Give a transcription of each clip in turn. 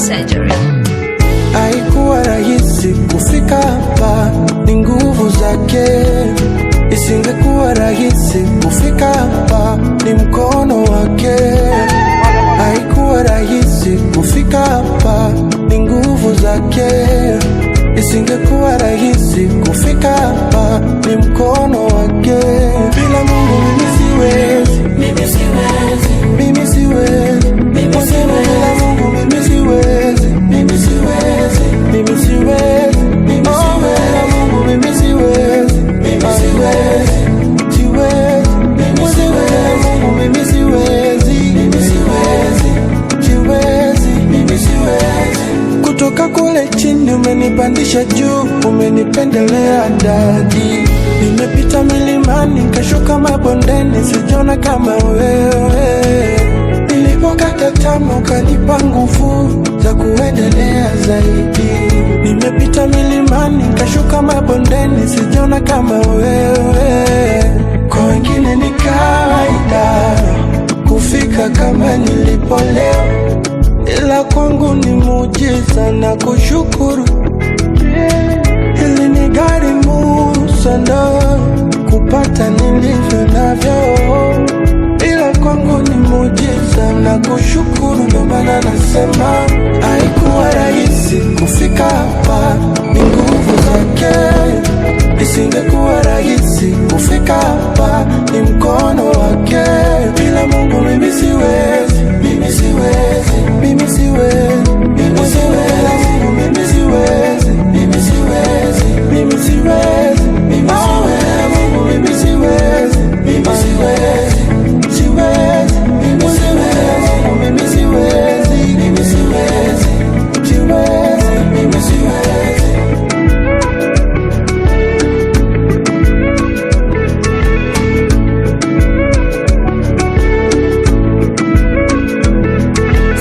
surgery. Haikuwa rahisi kufika hapa, ni nguvu zake. Isingekuwa rahisi kufika hapa, ni mkono wake. Haikuwa rahisi kufika hapa, ni nguvu zake. Isingekuwa rahisi kufika hapa, ni mkono wake. Bila Mungu mimi siwezi, mimi siwezi, mimi siwezi, mimi siwezi. Bila Mungu mimi siwezi, mimi siwezi, mimi siwezi, mimi siwezi. Bila Mungu mimi siwezi, mimi siwezi, siwezi, mimi siwezi. Bila Mungu mimi siwezi, mimi siwezi, siwezi, mimi siwezi. Kutoka kule chini umenipandisha juu, umenipendelea dadi. Nimepita milimani, kashuka mabondeni, sijona kama wewe. Nilipokata tamaa ukanipa nguvu za kuendelea zaidi. Nimepita milimani, kashuka mabondeni, sijona kama wewe. Kwa wengine ni kawaida kufika kama nilipo leo, ila kwangu ni muujiza na kushukuru. Hili ni gharimu sana kupata nilivyo navyo, ila kwangu ni muujiza na kushukuru. Ndio maana nasema haikuwa rahisi kufika hapa, ni nguvu zake. Isingekuwa rahisi kufika hapa, ni mkono wake. Bila Mungu mimi siwezi, mimi siwezi, mimi siwezi, mimi siwezi. Bila Mungu mimi siwezi, mimi siwezi, mimi siwezi, mimi siwezi. Bila Mungu mimi siwezi, mimi siwezi, siwezi, mimi siwezi. Bila Mungu mimi siwezi, mimi siwezi, siwezi, mimi siwezi.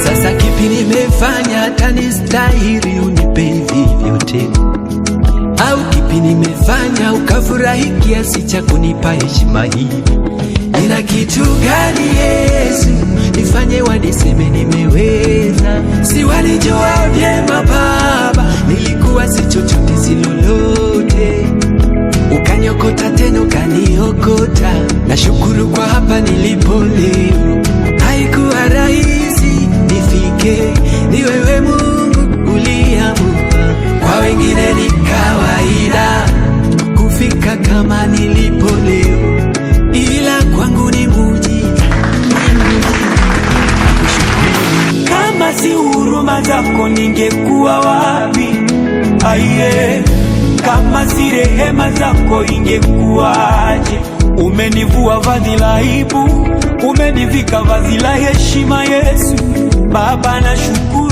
Sasa kipi nimefanya hata nistahili unipe hivi vyote? Au kipi nimefanya ukafurahi kiasi cha kunipa heshima hii? Nina kitu gani Yesu nifanye waniseme nimeweza? Si walijua vyema Baba nilikuwa si chochote si lolote, ukaniokota tena ukaniokota. Nashukuru kwa hapa nilipo leo. Haikuwa rahisi nifike, ni wewe Mungu uliamua. Kwa wengine ni kawaida kufika kama nilipo leo, ila kwangu ni muujiza. Kama si huruma zako ningekuwa wapi? Aiye, kama si rehema zako ingekuwaje? Umenivua vazi la aibu, umenivika vazi la heshima Yesu. Baba nashukuru.